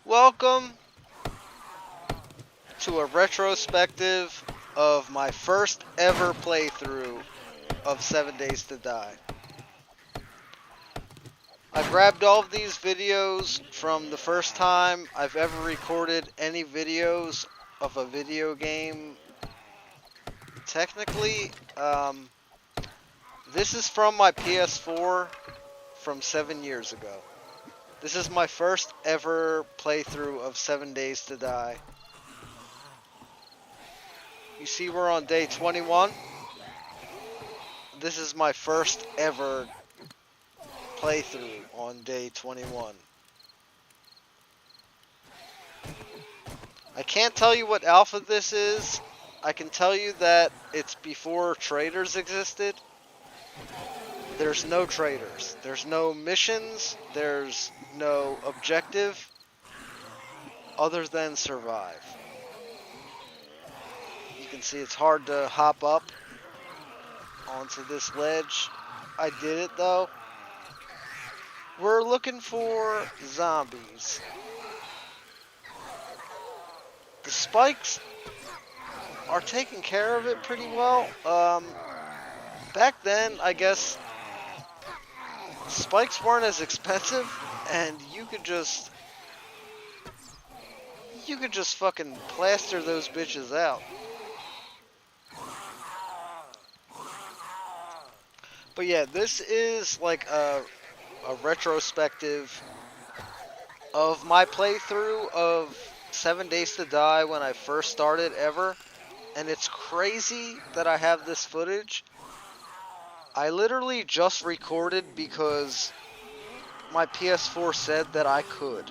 Welcome to a retrospective of my first ever playthrough of 7 Days to Die. I grabbed all of these videos from the first time I've ever recorded any videos of a video game. Technically, this is from my PS4 from 7 years ago. This is my first ever playthrough of 7 Days to Die. You see we're on day 21. This is my first ever playthrough on day 21. I can't tell you what alpha this is. I can tell you that it's before traders existed. There's no traders. There's no missions. There's no objective other than survive. You can see it's hard to hop up onto this ledge. I did it though. We're looking for zombies. The spikes are taking care of it pretty well. Back then, I guess, spikes weren't as expensive, and you could just fucking plaster those bitches out. But yeah, this is like a retrospective of my playthrough of 7 Days to Die when I first started ever. And it's crazy that I have this footage. I literally just recorded because my PS4 said that I could.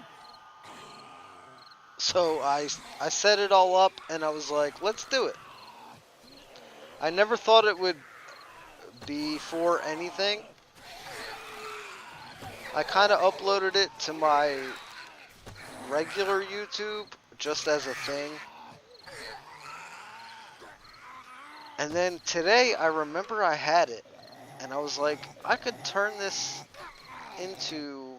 So I set it all up and I was like, let's do it. I never thought it would be for anything. I kind of uploaded it to my regular YouTube just as a thing. And then today I remember I had it and I was like, I could turn this into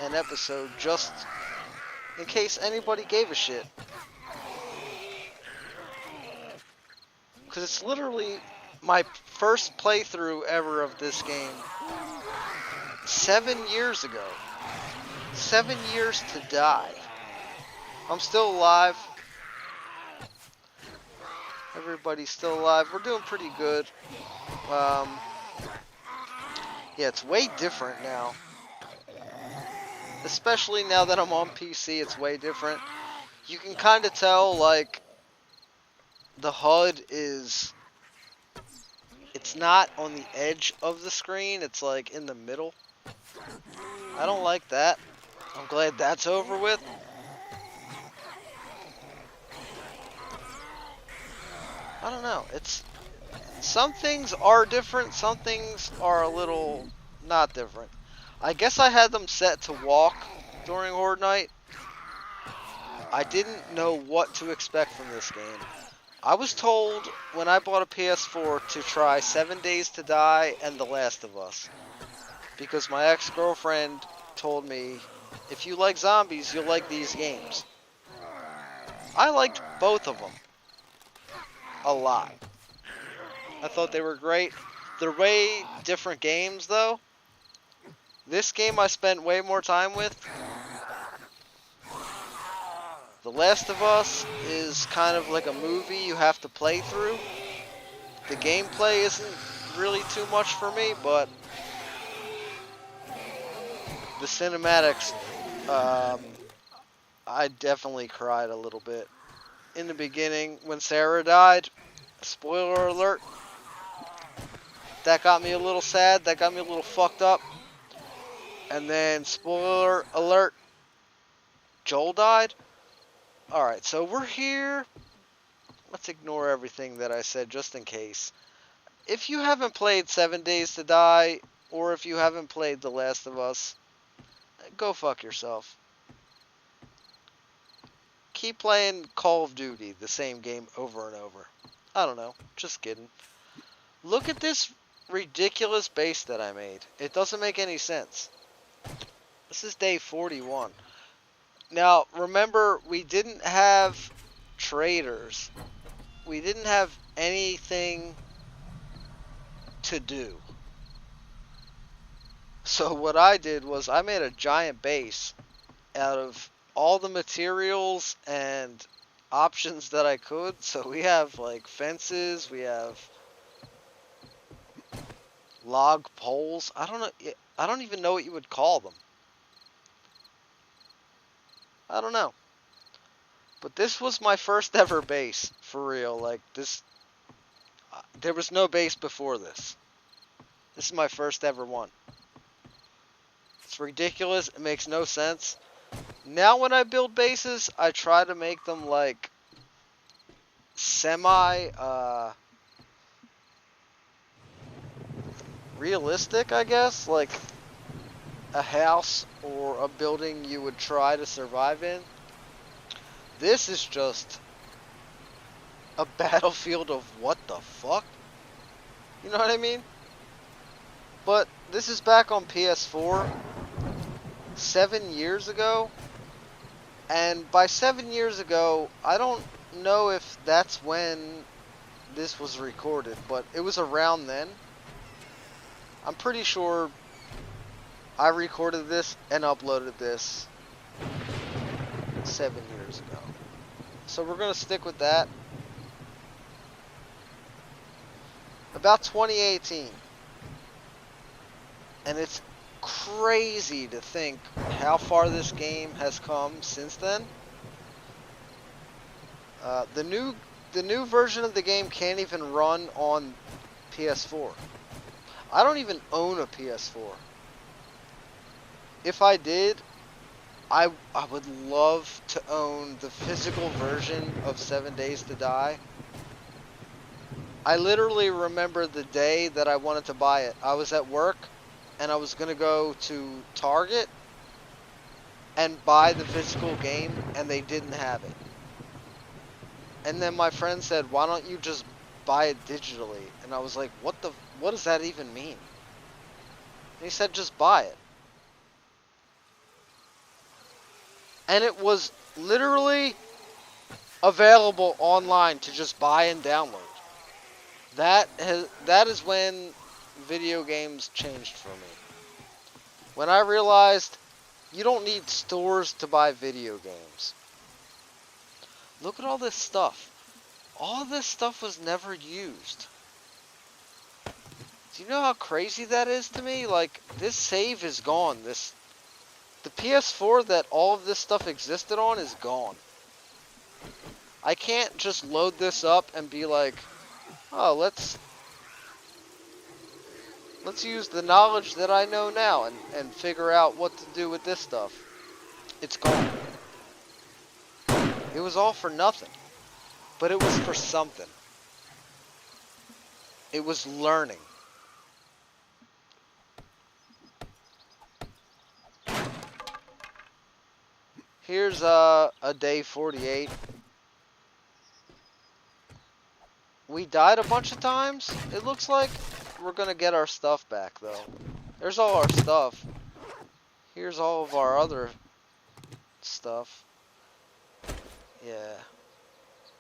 an episode just in case anybody gave a shit. Because it's literally my first playthrough ever of this game 7 years ago. 7 years to die. I'm still alive. Everybody's still alive. We're doing pretty good. Yeah, it's way different now. Especially now that I'm on PC, it's way different. You can kind of tell, like, the HUD is... It's not on the edge of the screen. It's, like, in the middle. I don't like that. I'm glad that's over with. I don't know. It's... Some things are different. Some things are a little not different. I guess I had them set to walk during Horde Night. I didn't know what to expect from this game. I was told when I bought a PS4 to try 7 Days to Die and The Last of Us. Because my ex-girlfriend told me, if you like zombies, you'll like these games. I liked both of them. A lot. I thought they were great. They're way different games, though. This game I spent way more time with. The Last of Us is kind of like a movie you have to play through. The gameplay isn't really too much for me, but the cinematics, I definitely cried a little bit. In the beginning, when Sarah died, spoiler alert, that got me a little sad, that got me a little fucked up. And then, spoiler alert, Joel died. Alright, so we're here. Let's ignore everything that I said just in case. If you haven't played 7 Days to Die, or if you haven't played The Last of Us, go fuck yourself. Keep playing Call of Duty, the same game over and over. I don't know, just kidding. Look at this ridiculous base that I made. It doesn't make any sense. This is day 41. Now, remember, we didn't have traders. We didn't have anything to do. So what I did was I made a giant base out of all the materials and options that I could. So we have like fences, we have log poles. I don't even know what you would call them. I don't know. But this was my first ever base, for real. Like this, there was no base before this. This is my first ever one. It's ridiculous. It makes no sense. Now when I build bases, I try to make them like semi realistic, I guess, like a house or a building you would try to survive in. This is just a battlefield of what the fuck? You know what I mean? But this is back on PS4 7 years ago. And by 7 years ago, I don't know if that's when this was recorded, but it was around then. I'm pretty sure I recorded this and uploaded this 7 years ago. So we're going to stick with that. About 2018. And it's crazy to think how far this game has come since then. The new version of the game can't even run on PS4. I don't even own a PS4. If I did, I would love to own the physical version of 7 Days to Die. I literally remember the day that I wanted to buy it. I was at work and I was going to go to Target and buy the physical game, and they didn't have it. And then my friend said, "Why don't you just buy it digitally?" And I was like, what does that even mean? And he said, "Just buy it." And it was literally available online to just buy and download. That is when video games changed for me. When I realized you don't need stores to buy video games. Look at all this stuff. All this stuff was never used. Do you know how crazy that is to me? Like, this save is gone. The PS4 that all of this stuff existed on is gone. I can't just load this up and be like, oh, let's use the knowledge that I know now and figure out what to do with this stuff. It's gone. It was all for nothing. But it was for something. It was learning. Here's a day 48. We died a bunch of times. It looks like we're gonna get our stuff back though. There's all our stuff. Here's all of our other stuff. Yeah.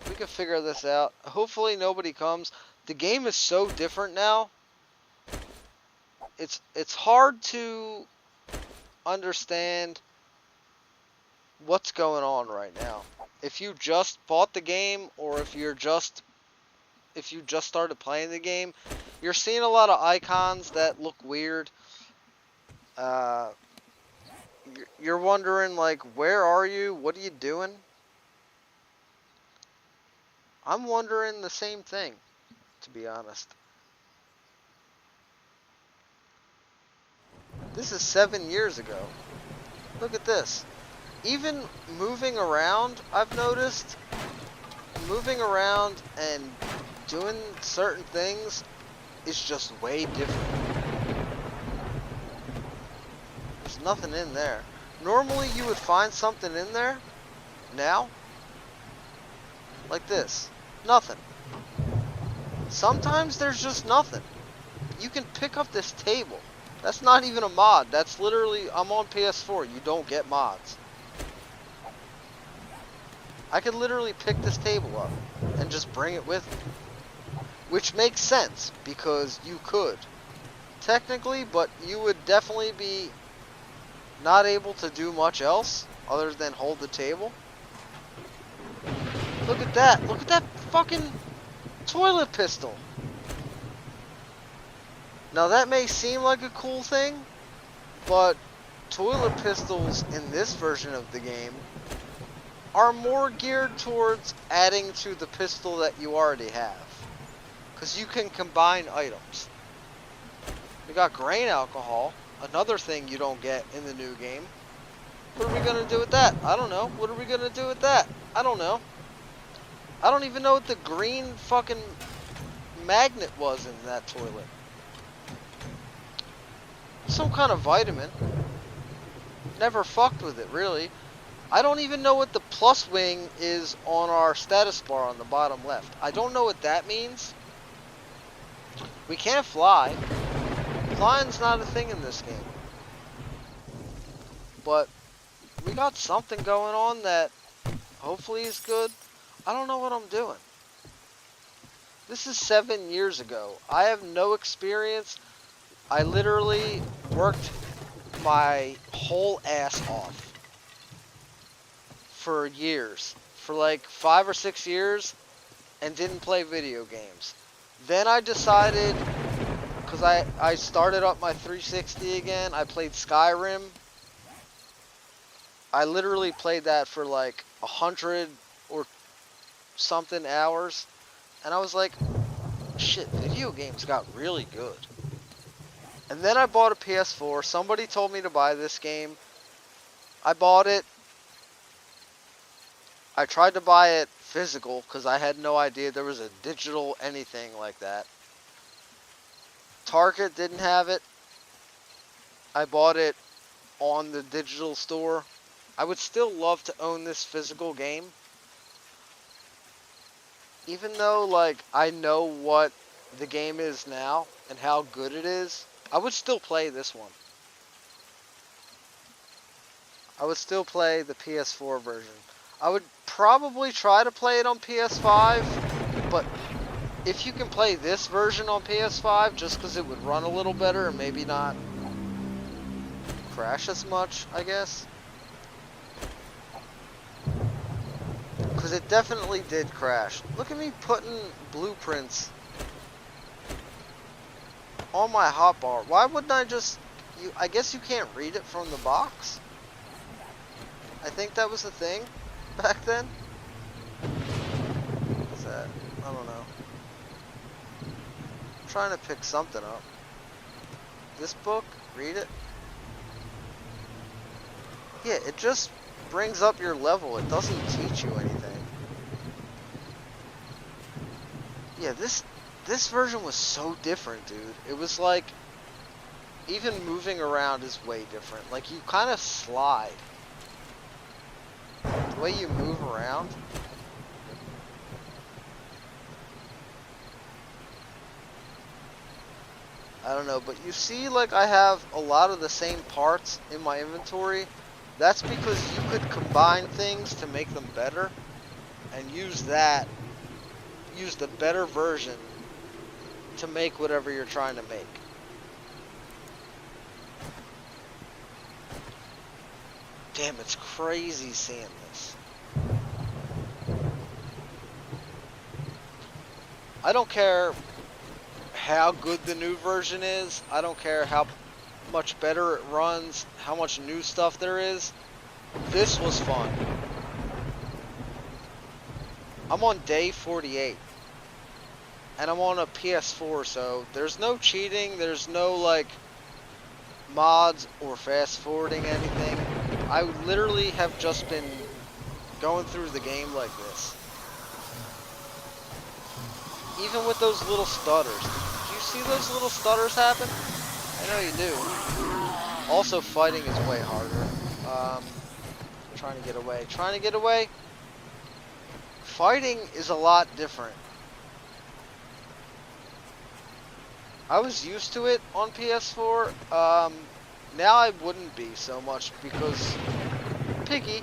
We can figure this out. Hopefully nobody comes. The game is so different now. It's hard to understand what's going on right now. If you just bought the game, or if you just started playing the game, you're seeing a lot of icons that look weird. You're wondering, like, where are you? What are you doing? I'm wondering the same thing, to be honest. This is 7 years ago. Look at this. Even moving around, I've noticed, moving around and doing certain things is just way different. There's nothing in there. Normally you would find something in there. Now, like this. Nothing. Sometimes there's just nothing. You can pick up this table. That's not even a mod. That's literally, I'm on PS4. You don't get mods. I could literally pick this table up and just bring it with me. Which makes sense, because you could. Technically, but you would definitely be not able to do much else other than hold the table. Look at that. Look at that fucking toilet pistol. Now that may seem like a cool thing, but toilet pistols in this version of the game are more geared towards adding to the pistol that you already have. Because you can combine items. We got grain alcohol, another thing you don't get in the new game. What are we going to do with that? I don't know. What are we going to do with that? I don't know. I don't even know what the green fucking magnet was in that toilet. Some kind of vitamin. Never fucked with it, really. I don't even know what the plus wing is on our status bar on the bottom left. I don't know what that means. We can't fly. Flying's not a thing in this game. But we got something going on that hopefully is good. I don't know what I'm doing. This is 7 years ago. I have no experience. I literally worked my whole ass off for years. For like 5 or 6 years, and didn't play video games. Then I decided, because I started up my 360 again, I played Skyrim. I literally played that for like 100 or something hours. And I was like, shit, video games got really good. And then I bought a PS4. Somebody told me to buy this game. I bought it. I tried to buy it physical because I had no idea there was a digital anything like that. Target didn't have it. I bought it on the digital store. I would still love to own this physical game. Even though, like, I know what the game is now and how good it is, I would still play this one. I would still play the PS4 version. I would probably try to play it on PS5, but if you can play this version on PS5, just because it would run a little better and maybe not crash as much, I guess. Because it definitely did crash. Look at me putting blueprints on my hotbar. Why wouldn't I just... I guess you can't read it from the box? I think that was the thing back then. What's that? I don't know. I'm trying to pick something up. This book? Read it? Yeah, it just brings up your level. It doesn't teach you anything. Yeah, this version was so different, dude. It was like, even moving around is way different. Like, you kind of slide. The way you move around. I don't know, but you see, like, I have a lot of the same parts in my inventory. That's because you could combine things to make them better, and use the better version to make whatever you're trying to make. Damn, it's crazy seeing this. I don't care how good the new version is. I don't care how much better it runs, how much new stuff there is. This was fun. I'm on day 48. And I'm on a PS4, so there's no cheating, there's no, like, mods or fast forwarding anything. I literally have just been going through the game like this. Even with those little stutters. Do you see those little stutters happen? I know you do. Also, fighting is way harder. Trying to get away. Trying to get away. Fighting is a lot different. I was used to it on PS4. Now I wouldn't be so much because Piggy.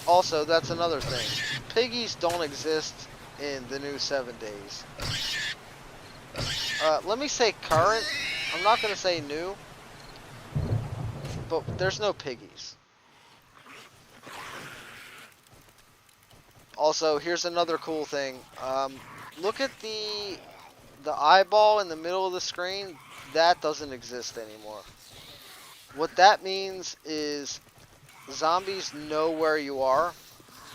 Also, that's another thing. Piggies don't exist in the new 7 days. Let me say current. I'm not going to say new. But there's no piggies. Also, here's another cool thing. Look at the eyeball in the middle of the screen. That doesn't exist anymore. What that means is zombies know where you are,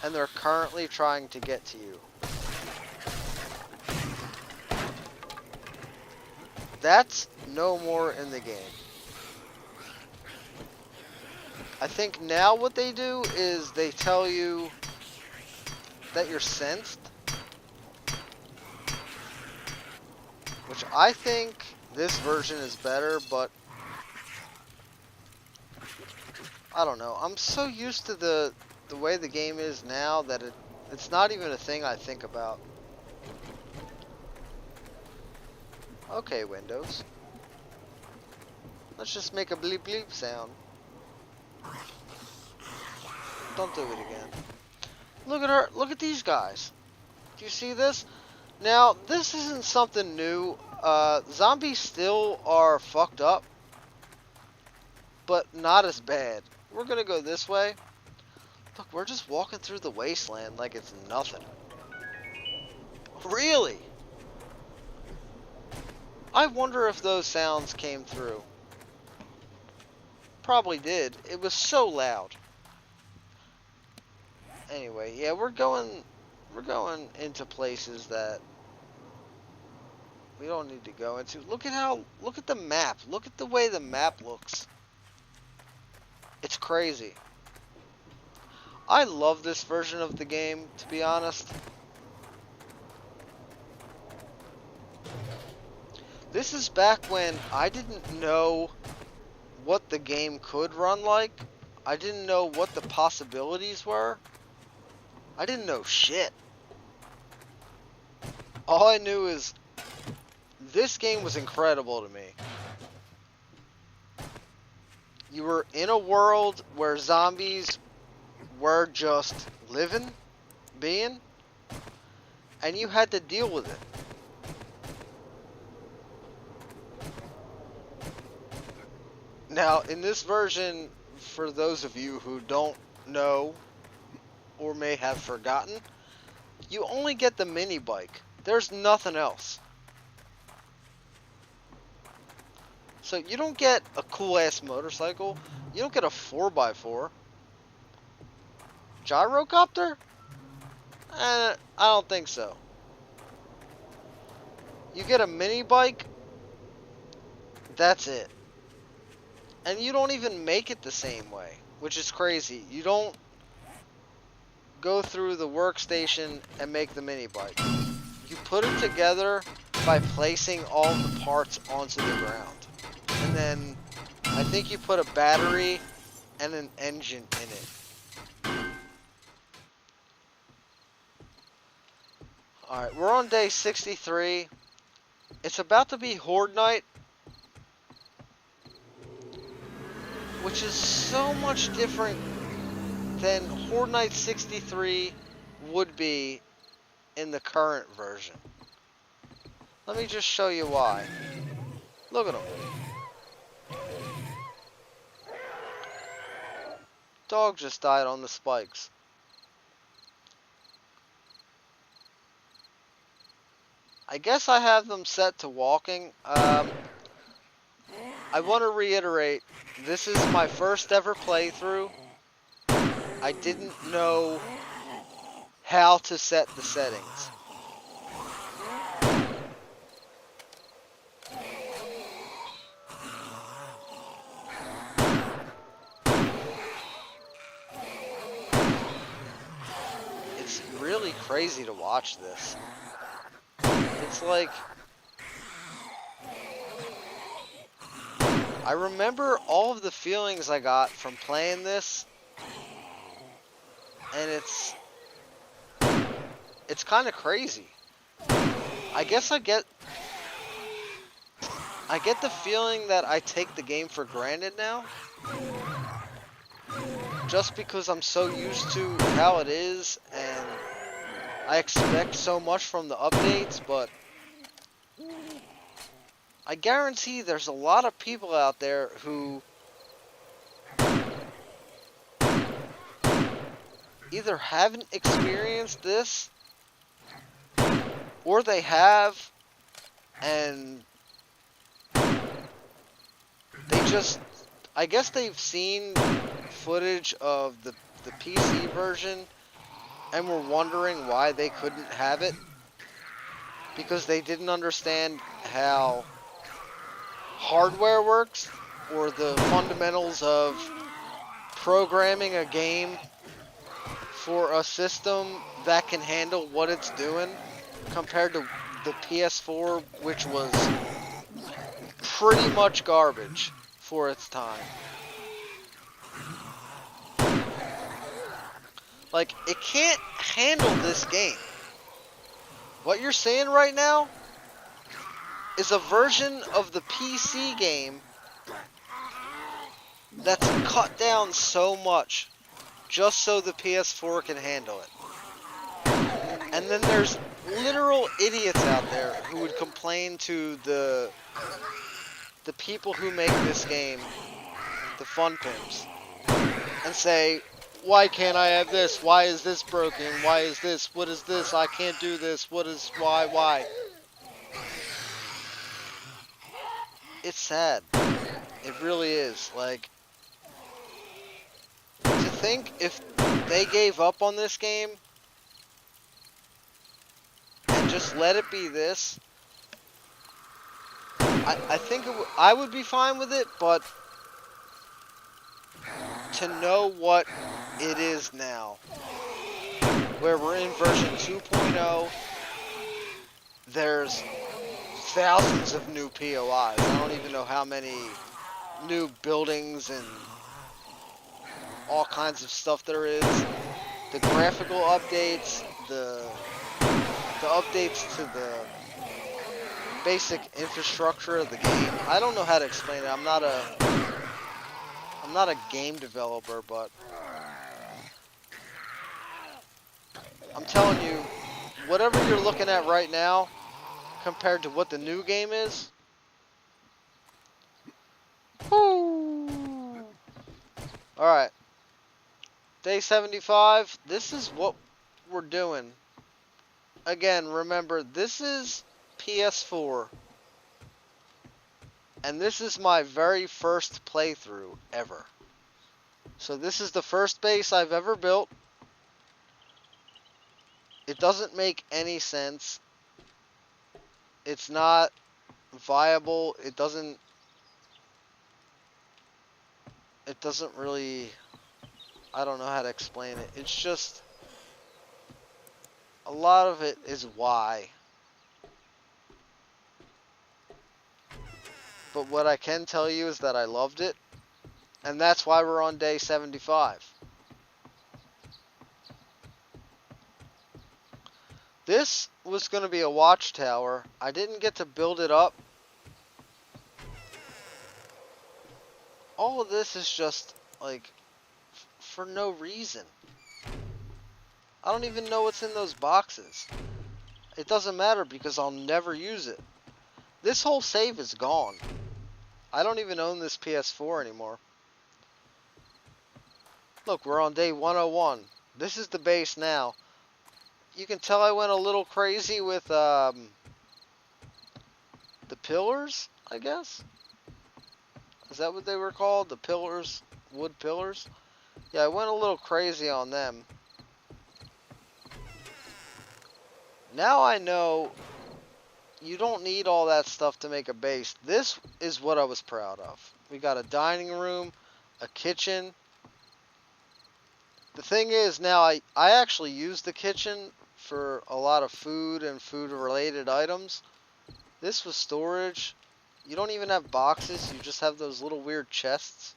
and they're currently trying to get to you. That's no more in the game. I think now what they do is they tell you that you're sensed, which I think this version is better, but I don't know. I'm so used to the way the game is now that it's not even a thing I think about. Okay, Windows. Let's just make a bleep bleep sound. Don't do it again. Look at her. Look at these guys. Do you see this? Now, this isn't something new. Zombies still are fucked up, but not as bad. We're gonna go this way. Look, we're just walking through the wasteland like it's nothing. Really? I wonder if those sounds came through. Probably did. It was so loud. Anyway, yeah, we're going into places that we don't need to go into. Look at the map. Look at the way the map looks. It's crazy. I love this version of the game, to be honest. This is back when I didn't know what the game could run like. I didn't know what the possibilities were. I didn't know shit. All I knew is this game was incredible to me. You were in a world where zombies were just living, being, and you had to deal with it. Now, in this version, for those of you who don't know or may have forgotten, you only get the mini bike. There's nothing else. So you don't get a cool ass motorcycle. You don't get a 4x4. Gyrocopter? I don't think so. You get a mini bike. That's it. And you don't even make it the same way, which is crazy. You don't go through the workstation and make the mini bike. You put it together by placing all the parts onto the ground. And then I think you put a battery and an engine in it. Alright, we're on day 63. It's about to be Horde Night, which is so much different than Horde Night 63 would be in the current version. Let me just show you why. Look at him. Dog just died on the spikes. I guess I have them set to walking. I want to reiterate, this is my first ever playthrough. I didn't know how to set the settings. It's really crazy to watch this. It's like, I remember all of the feelings I got from playing this, and it's kind of crazy. I guess I get the feeling that I take the game for granted now. just because I'm so used to how it is and I expect so much from the updates, but I guarantee there's a lot of people out there who either haven't experienced this or they have and they just, I guess they've seen footage of the PC version and were wondering why they couldn't have it because they didn't understand how hardware works or the fundamentals of programming a game for a system that can handle what it's doing compared to the PS4, which was pretty much garbage for its time. Like, it can't handle this game. What you're saying right now is a version of the PC game that's cut down so much just so the PS4 can handle it. And then there's literal idiots out there who would complain to the people who make this game, the fun pimps, and say, why can't I have this? Why is this broken? Why is this? What is this? I can't do this. What is, why? It's sad. It really is. Like, to think if they gave up on this game and just let it be this, I think I would be fine with it, but to know what it is now, where we're in version 2.0, there's thousands of new POIs. I don't even know how many new buildings and all kinds of stuff there is. The graphical updates, the updates to the basic infrastructure of the game. I don't know how to explain it. I'm not a game developer, but I'm telling you, whatever you're looking at right now compared to what the new game is, whoo. Alright. Day 75, this is what we're doing. Again, remember, this is PS4. And this is my very first playthrough ever. So this is the first base I've ever built. It doesn't make any sense. It's not viable. It doesn't really, I don't know how to explain it. It's just, a lot of it is why. But what I can tell you is that I loved it. And that's why we're on day 75. This was going to be a watchtower. I didn't get to build it up. All of this is just, like, for no reason. I don't even know what's in those boxes. It doesn't matter because I'll never use it. This whole save is gone. I don't even own this PS4 anymore. Look, we're on day 101. This is the base now. You can tell I went a little crazy with the pillars, I guess? Is that what they were called? The pillars? Wood pillars? Yeah, I went a little crazy on them. Now I know you don't need all that stuff to make a base. This is what I was proud of. We got a dining room, a kitchen. The thing is, now I actually use the kitchen for a lot of food and food-related items. This was storage. You don't even have boxes. You just have those little weird chests.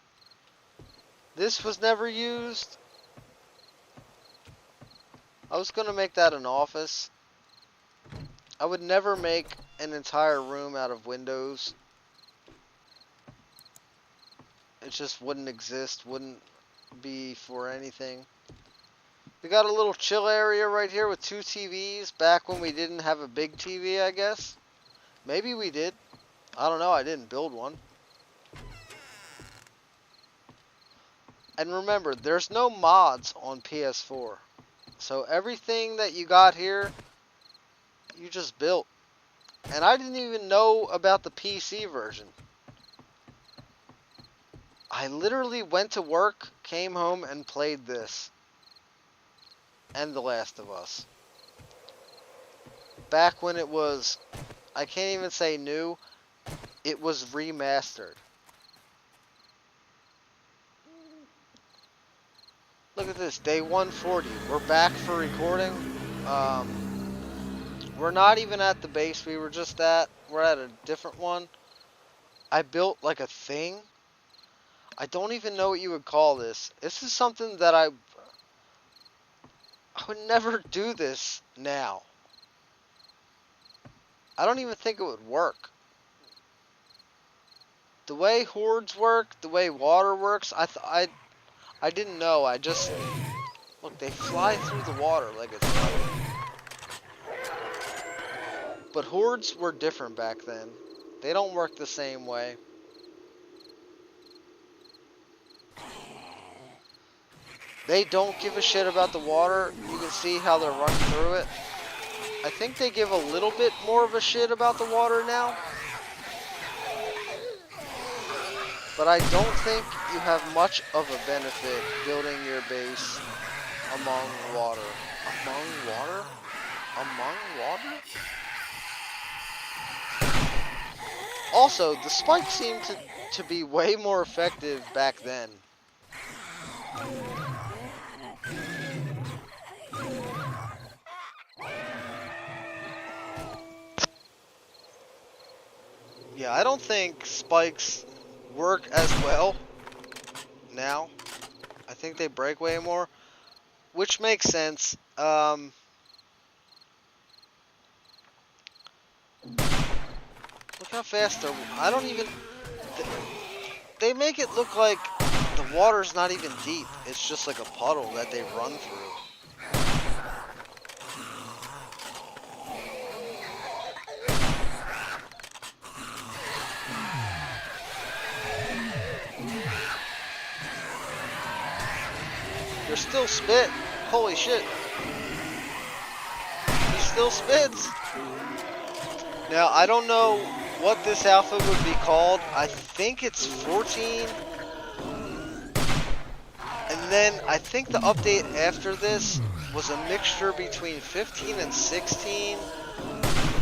This was never used. I was going to make that an office. I would never make an entire room out of windows. It just wouldn't exist. be for anything. We got a little chill area right here with 2 TVs back when we didn't have a big TV, I guess. Maybe we did. I don't know. I didn't build one. And remember, there's no mods on PS4. So everything that you got here, you just built. And I didn't even know about the PC version. I literally went to work, came home, and played this. And The Last of Us. Back when it was, I can't even say new, it was remastered. Look at this, day 140. We're back for recording. We're not even at the base we were just at. We're at a different one. I built like a thing. I don't even know what you would call this. This is something that I would never do this now. I don't even think it would work. The way hordes work, the way water works, I didn't know. I just look. They fly through the water like it's nothing. But hordes were different back then. They don't work the same way. They don't give a shit about the water. You can see how they're running through it. I think they give a little bit more of a shit about the water now. But I don't think you have much of a benefit building your base among water. Among water? Among water? Also, the spikes seemed to be way more effective back then. Yeah, I don't think spikes work as well now. I think they break way more, which makes sense. Look how fast they're... I don't even... They make it look like the water's not even deep. It's just like a puddle that they run through. They're still spit. Holy shit. He still spits. Now, I don't know what this alpha would be called. I think it's 14. And then I think the update after this was a mixture between 15 and 16,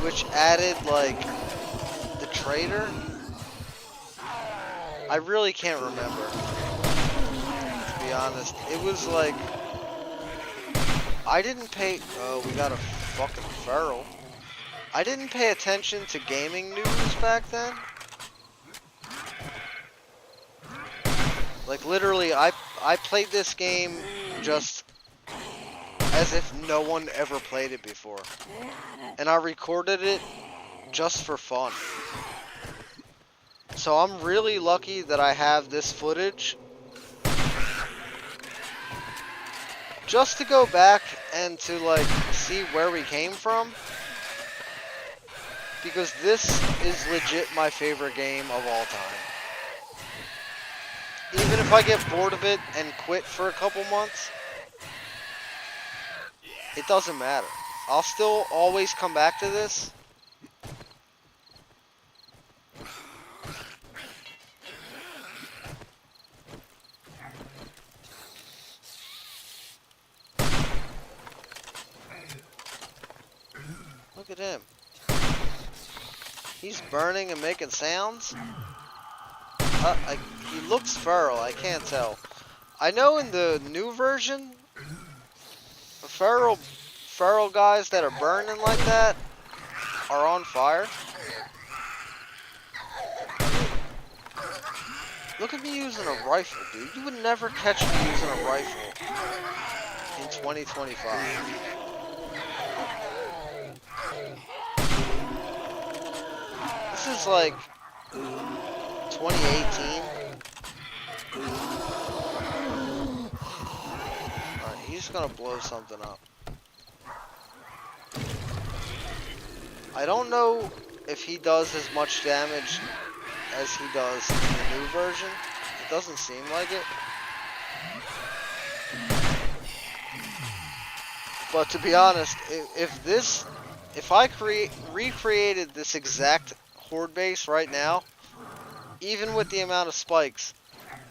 which added like the trader. I really can't remember, to be honest. It was like, I didn't pay... Oh, we got a fucking feral. I didn't pay attention to gaming news back then. Like, literally, I played this game just as if no one ever played it before. And I recorded it just for fun. So I'm really lucky that I have this footage. Just to go back and to, like, see where we came from. Because this is legit my favorite game of all time. Even if I get bored of it and quit for a couple months, it doesn't matter. I'll still always come back to this. Look at him. He's burning and making sounds. He looks feral, I can't tell. I know in the new version, the feral guys that are burning like that are on fire. Look at me using a rifle, dude. You would never catch me using a rifle in 2025. This is like 2018. just gonna blow something up. I don't know if he does as much damage as he does in the new version. It doesn't seem like it. But to be honest, if I recreated this exact horde base right now, even with the amount of spikes,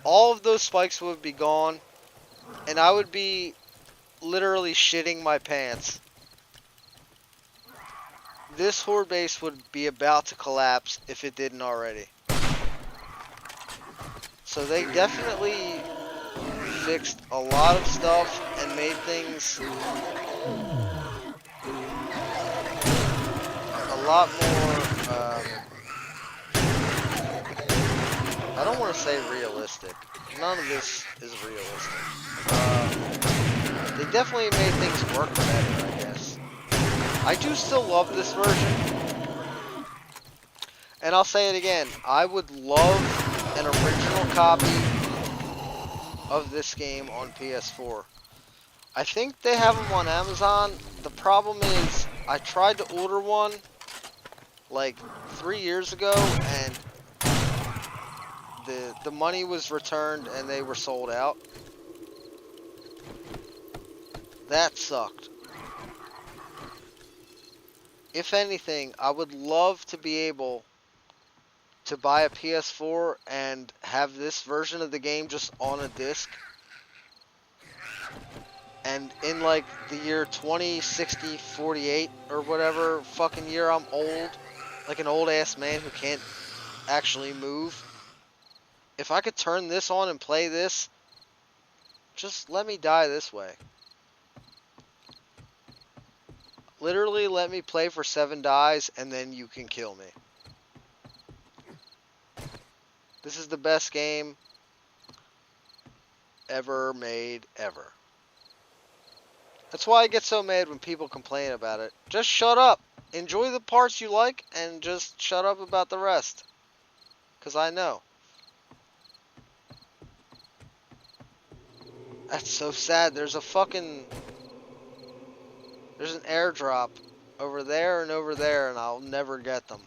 all of those spikes would be gone, and I would be literally shitting my pants. This horde base would be about to collapse if it didn't already. So they definitely fixed a lot of stuff and made things a lot more, I don't want to say realistic. None of this is realistic. They definitely made things work better, I guess. I do still love this version. And I'll say it again, I would love an original copy of this game on PS4. I think they have them on Amazon. The problem is, I tried to order one like 3 years ago, and the money was returned and they were sold out. That sucked. If anything, I would love to be able to buy a PS4 and have this version of the game just on a disc. And in like the year 2060, 48 or whatever fucking year I'm old, like an old ass man who can't actually move, if I could turn this on and play this, just let me die this way. Literally let me play for 7 dies and then you can kill me. This is the best game ever made, ever. That's why I get so mad when people complain about it. Just shut up. Enjoy the parts you like and just shut up about the rest. Because I know. That's so sad. There's an airdrop over there and over there, and I'll never get them.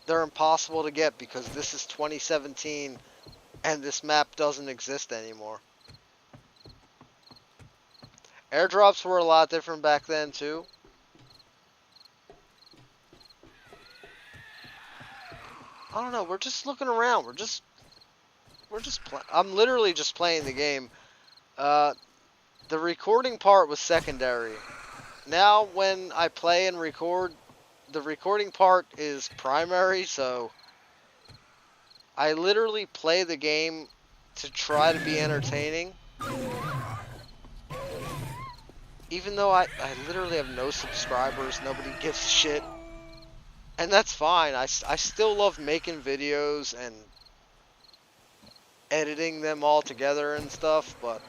They're impossible to get because this is 2017 and this map doesn't exist anymore. Airdrops were a lot different back then too. I don't know, we're just looking around. I'm literally just playing the game. The recording part was secondary. Now when I play and record, the recording part is primary, so I literally play the game to try to be entertaining. Even though I literally have no subscribers, nobody gives a shit. And that's fine. I still love making videos and editing them all together and stuff, but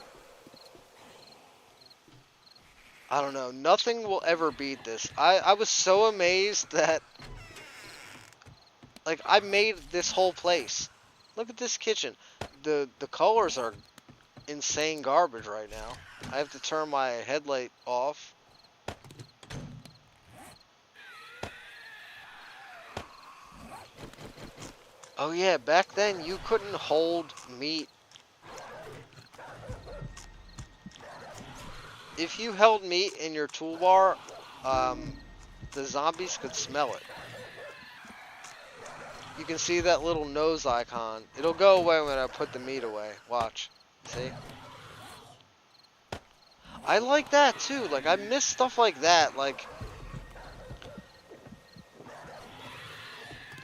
I don't know. Nothing will ever beat this. I was so amazed that, like, I made this whole place. Look at this kitchen. The colors are insane garbage right now. I have to turn my headlight off. Oh yeah, back then you couldn't hold meat. If you held meat in your toolbar, the zombies could smell it. You can see that little nose icon. It'll go away when I put the meat away. Watch. See? I like that too. Like, I miss stuff like that. Like,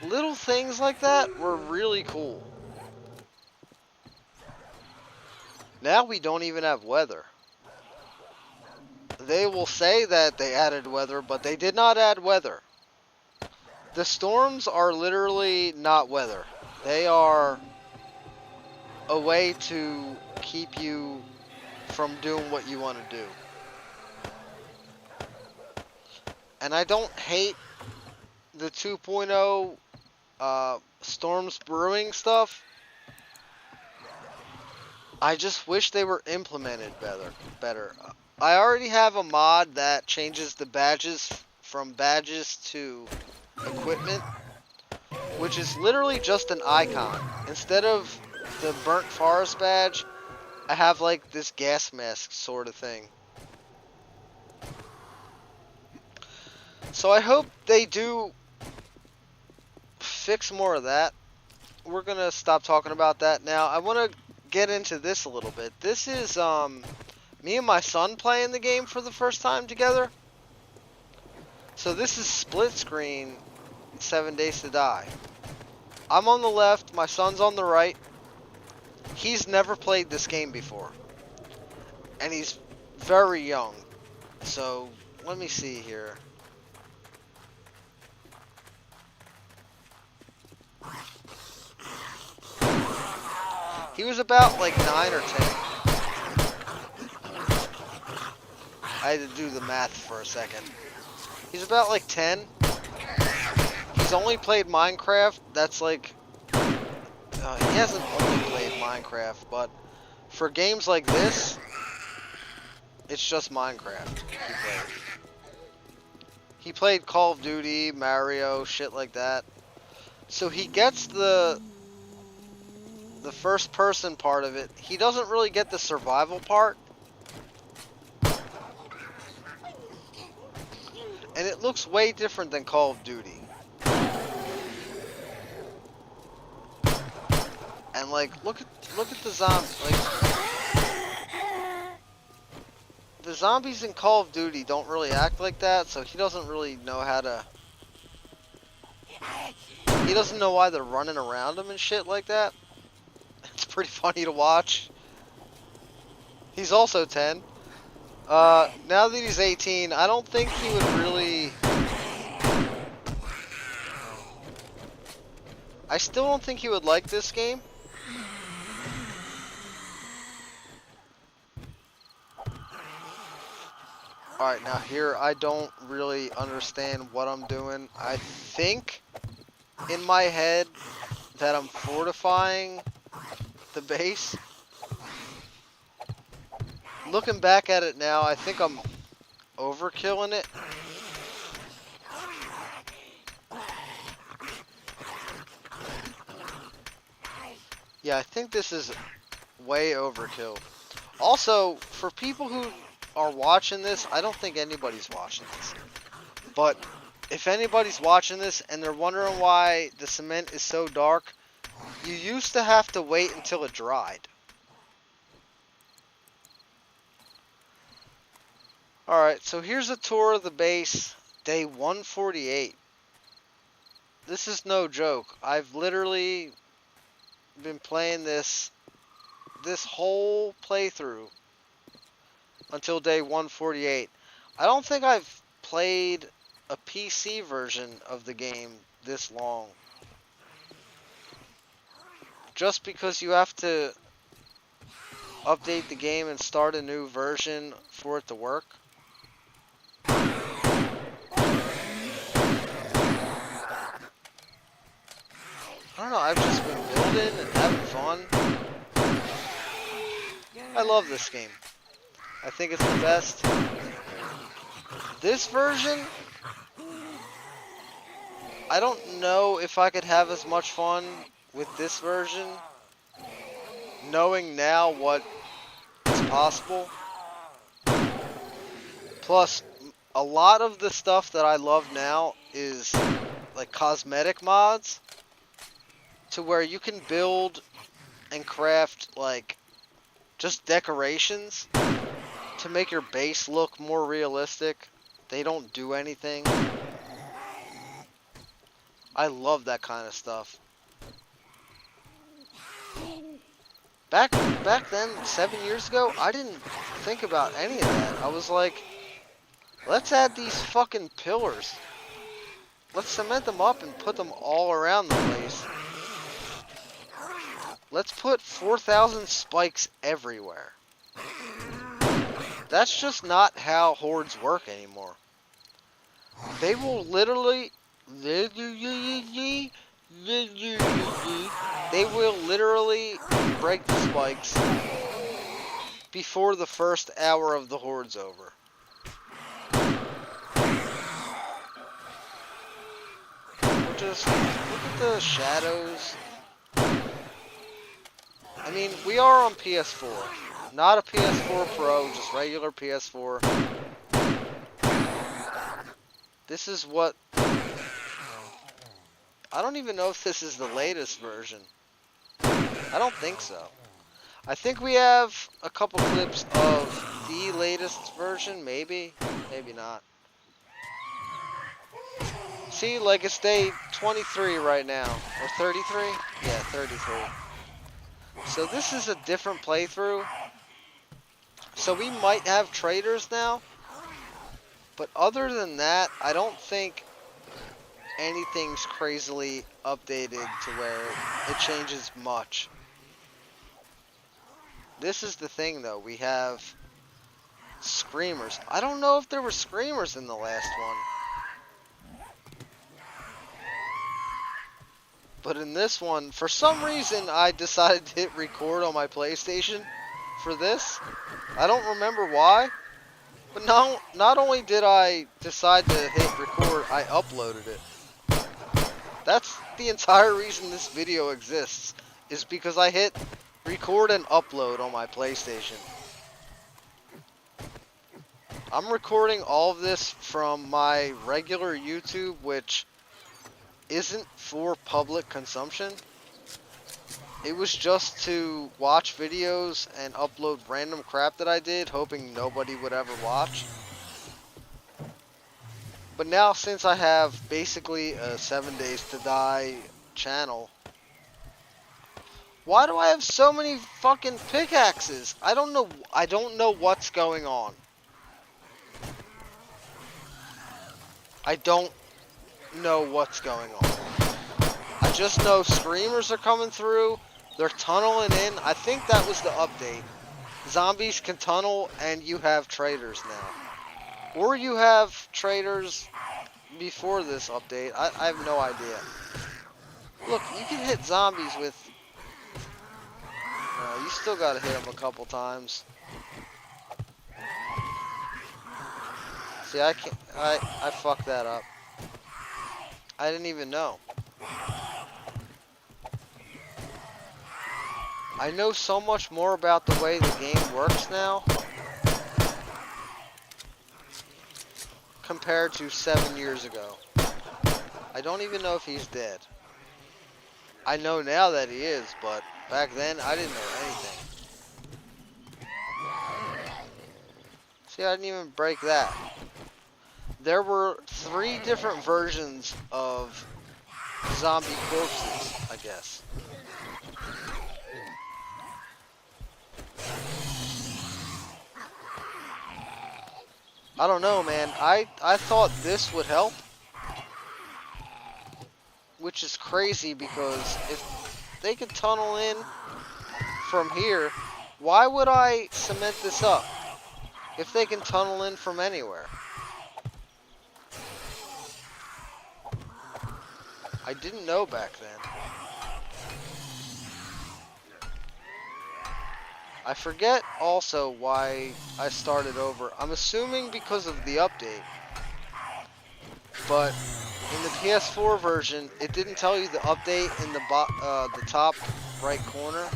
little things like that were really cool. Now we don't even have weather. They will say that they added weather, but they did not add weather. The storms are literally not weather. They are a way to keep you from doing what you want to do. And I don't hate the 2.0 storms brewing stuff. I just wish they were implemented better. I already have a mod that changes the badges from badges to equipment, which is literally just an icon. Instead of the burnt forest badge, I have like this gas mask sort of thing. So I hope they do fix more of that. We're gonna stop talking about that now. I want to get into this a little bit. This is me and my son playing the game for the first time together. So this is split screen 7 Days to Die. I'm on the left, my son's on the right. He's never played this game before. And he's very young. So let me see here. He was about like 9 or 10. I had to do the math for a second. He's about like 10. He's only played Minecraft. That's like... he hasn't only played Minecraft, but for games like this, it's just Minecraft he played. He played Call of Duty, Mario, shit like that. So he gets the first person part of it. He doesn't really get the survival part. And it looks way different than Call of Duty. And like, look at the zombies. Like, the zombies in Call of Duty don't really act like that, so he doesn't really know how to. He doesn't know why they're running around him and shit like that. It's pretty funny to watch. He's also 10. Now that he's 18, I don't think he would really... I still don't think he would like this game. Alright, now here I don't really understand what I'm doing. I think in my head that I'm fortifying the base. Looking back at it now, I think I'm overkilling it. Yeah, I think this is way overkill. Also, for people who are watching this, I don't think anybody's watching this. But if anybody's watching this and they're wondering why the cement is so dark, you used to have to wait until it dried. Alright, so here's a tour of the base, day 148. This is no joke. I've literally been playing this whole playthrough until day 148. I don't think I've played a PC version of the game this long. Just because you have to update the game and start a new version for it to work. I don't know, I've just been building and having fun. I love this game. I think it's the best. This version, I don't know if I could have as much fun with this version, knowing now what is possible. Plus, a lot of the stuff that I love now is like cosmetic mods, to where you can build and craft like just decorations to make your base look more realistic. They don't do anything. I love that kind of stuff. Back then, 7 years ago, I didn't think about any of that. I was like, let's add these fucking pillars. Let's cement them up and put them all around the place. Let's put 4,000 spikes everywhere. That's just not how hordes work anymore. They will literally... They will literally break the spikes before the first hour of the Horde's over. Just look at the shadows. I mean, we are on PS4. Not a PS4 Pro, just regular PS4. This is what... I don't even know if this is the latest version. I don't think so. I think we have a couple clips of the latest version, maybe. Maybe not. See, like it's day 23 right now. Or 33? Yeah, 33. So this is a different playthrough. So we might have traders now. But other than that, I don't think anything's crazily updated to where it changes much. This is the thing though, we have screamers. I don't know if there were screamers in the last one. But in this one, for some reason, I decided to hit record on my PlayStation for this. I don't remember why. But not only did I decide to hit record, I uploaded it. That's the entire reason this video exists, is because I hit record and upload on my PlayStation. I'm recording all of this from my regular YouTube, which isn't for public consumption. It was just to watch videos and upload random crap that I did, hoping nobody would ever watch. But now, since I have basically a 7 Days to Die channel, why do I have so many fucking pickaxes? I don't know what's going on. I don't know what's going on. I just know screamers are coming through. They're tunneling in. I think that was the update. Zombies can tunnel and you have traders now. Or you have traders before this update. I have no idea. Look, you can hit zombies with... No, you still gotta hit them a couple times. See, I can't... I fucked that up. I didn't even know. I know so much more about the way the game works now compared to 7 years ago. I don't even know if he's dead. I know now that he is, but back then I didn't know anything. See, I didn't even break that. There were 3 different versions of zombie corpses, I guess. I don't know, man. I thought this would help. Which is crazy because if they could tunnel in from here, why would I cement this up? If they can tunnel in from anywhere. I didn't know back then. I forget also why I started over. I'm assuming because of the update. But in the PS4 version, it didn't tell you the update in the top right corner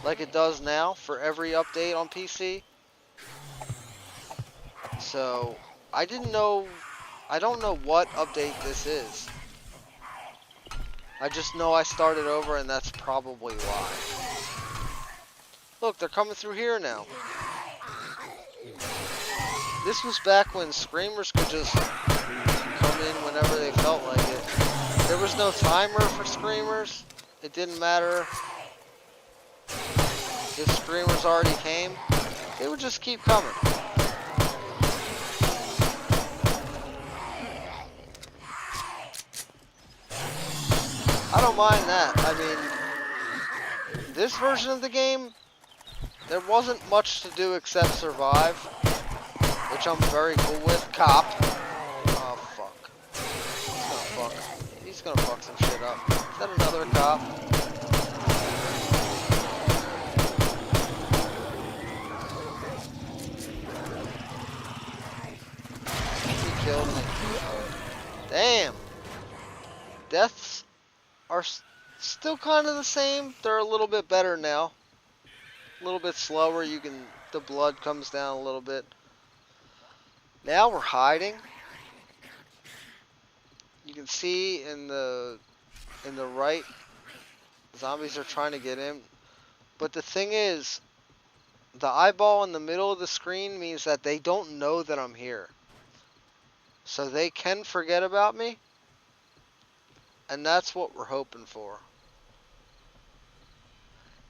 like it does now for every update on PC. So, I don't know what update this is. I just know I started over and that's probably why. Look, they're coming through here now. This was back when screamers could just come in whenever they felt like it. There was no timer for screamers. It didn't matter if screamers already came. They would just keep coming. I don't mind that. I mean, this version of the game, there wasn't much to do except survive, which I'm very cool with. Cop. Oh, fuck. He's gonna fuck some shit up. Is that another cop? Damn. Deaths are still kind of the same. They're a little bit better now. A little bit slower. The blood comes down a little bit. Now we're hiding. You can see in the right, zombies are trying to get in. But the thing is, the eyeball in the middle of the screen means that they don't know that I'm here. So they can forget about me. And that's what we're hoping for.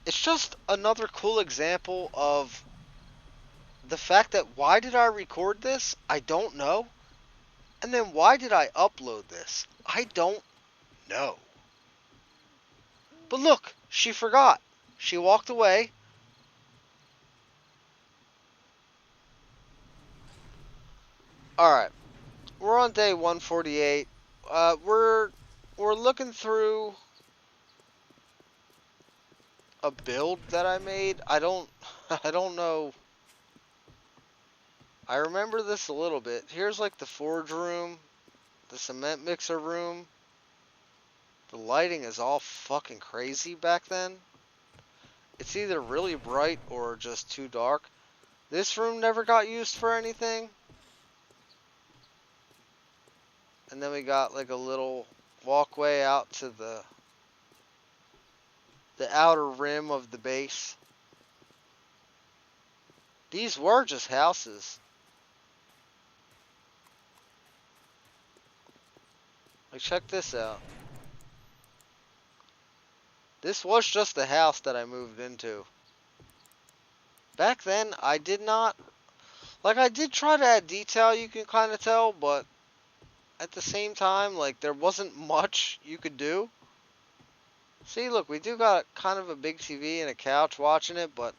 It's just another cool example of the fact that why did I record this? I don't know. And then why did I upload this? I don't know. But look, she forgot. She walked away. Alright. We're on day 148. We're looking through a build that I made. I don't know. I remember this a little bit. Here's like the forge room, the cement mixer room. The lighting is all fucking crazy back then. It's either really bright or just too dark. This room never got used for anything. And then we got like a little walkway out to the outer rim of the base. These were just houses. Like, check this out. This was just a house that I moved into. Back then, I did not... Like, I did try to add detail, you can kind of tell, but at the same time, like, there wasn't much you could do. See, look, we do got kind of a big TV and a couch watching it, but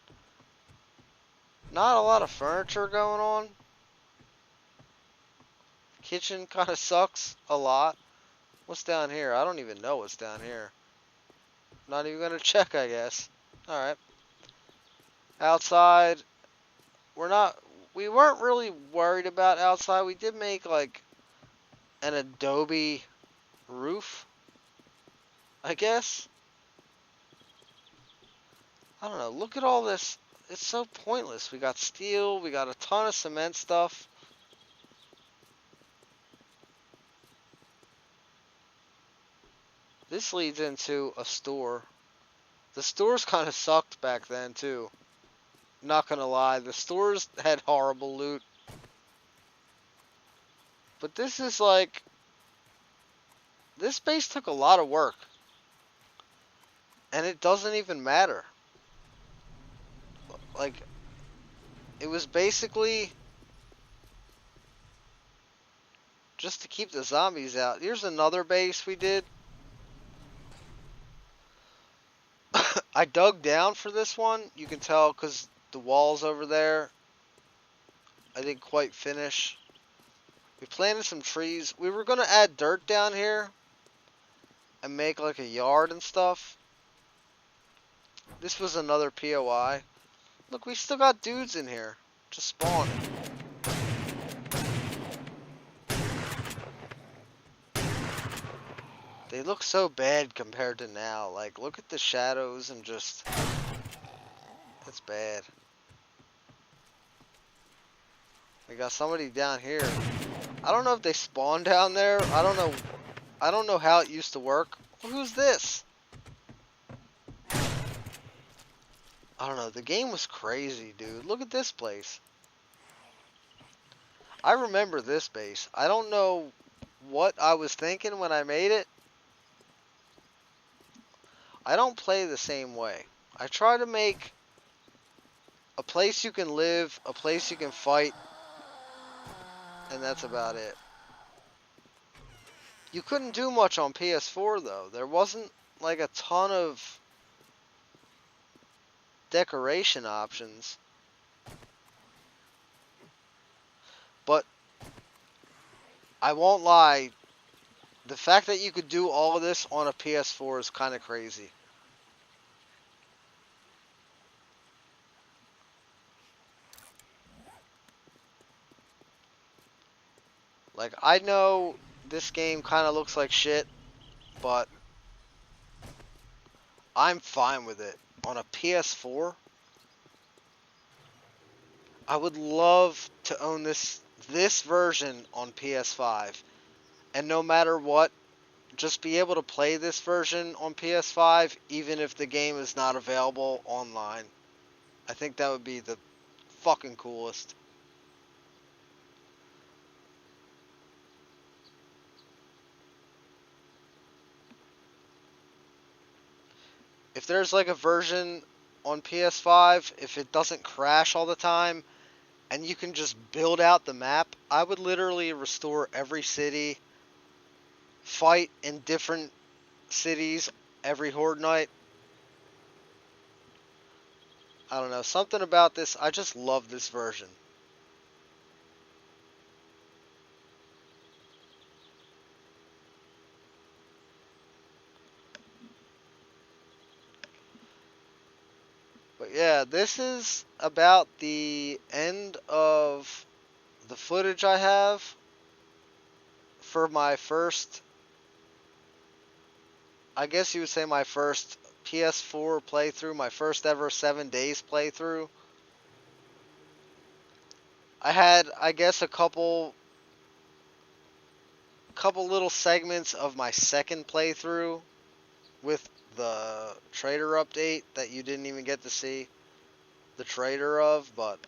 not a lot of furniture going on. Kitchen kind of sucks a lot. What's down here? I don't even know what's down here. Not even gonna check, I guess. Alright. Outside, we weren't really worried about outside. We did make like an adobe roof, I guess. I don't know. Look at all this. It's so pointless. We got steel. We got a ton of cement stuff. This leads into a store. The stores kind of sucked back then, too. Not gonna lie. The stores had horrible loot. But this is like... This base took a lot of work. And it doesn't even matter. Like, it was basically just to keep the zombies out. Here's another base we did. I dug down for this one. You can tell because the walls over there, I didn't quite finish. We planted some trees. We were going to add dirt down here and make like a yard and stuff. This was another POI. Look, we still got dudes in here. Just spawning. They look so bad compared to now. Like, look at the shadows and just... It's bad. We got somebody down here. I don't know if they spawn down there. I don't know. I don't know how it used to work. Who's this? I don't know. The game was crazy, dude. Look at this place. I remember this base. I don't know what I was thinking when I made it. I don't play the same way. I try to make a place you can live, a place you can fight, and that's about it. You couldn't do much on PS4 though. There wasn't like a ton of decoration options. But I won't lie, the fact that you could do all of this on a PS4 is kind of crazy. Like, I know this game kind of looks like shit, but I'm fine with it. On a PS4, I would love to own this version on PS5. And no matter what, just be able to play this version on PS5 even if the game is not available online. I think that would be the fucking coolest. If there's like a version on PS5, if it doesn't crash all the time and you can just build out the map, I would literally restore every city, fight in different cities every horde night. I don't know, something about this, I just love this version. But yeah, this is about the end of the footage I have for my first, I guess you would say my first PS4 playthrough, my first ever 7 days playthrough. I had, I guess, a couple little segments of my second playthrough with the trader update that you didn't even get to see the trader of, but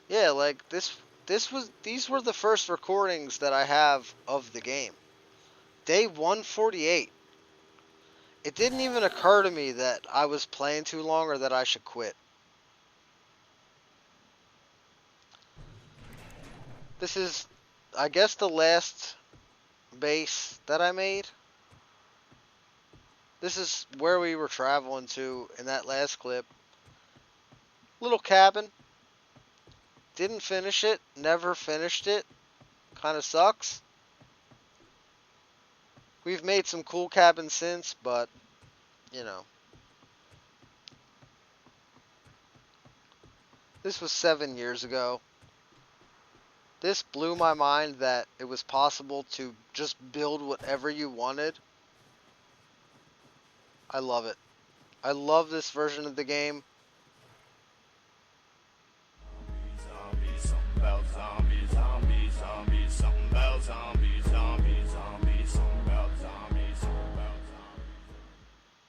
yeah, like these were the first recordings that I have of the game. Day 148. It didn't even occur to me that I was playing too long or that I should quit. This is, I guess, the last base that I made. This is where we were traveling to in that last clip. Little cabin. Didn't finish it. Never finished it. Kind of sucks. We've made some cool cabins since, but, you know. This was 7 years ago. This blew my mind that it was possible to just build whatever you wanted. I love it. I love this version of the game.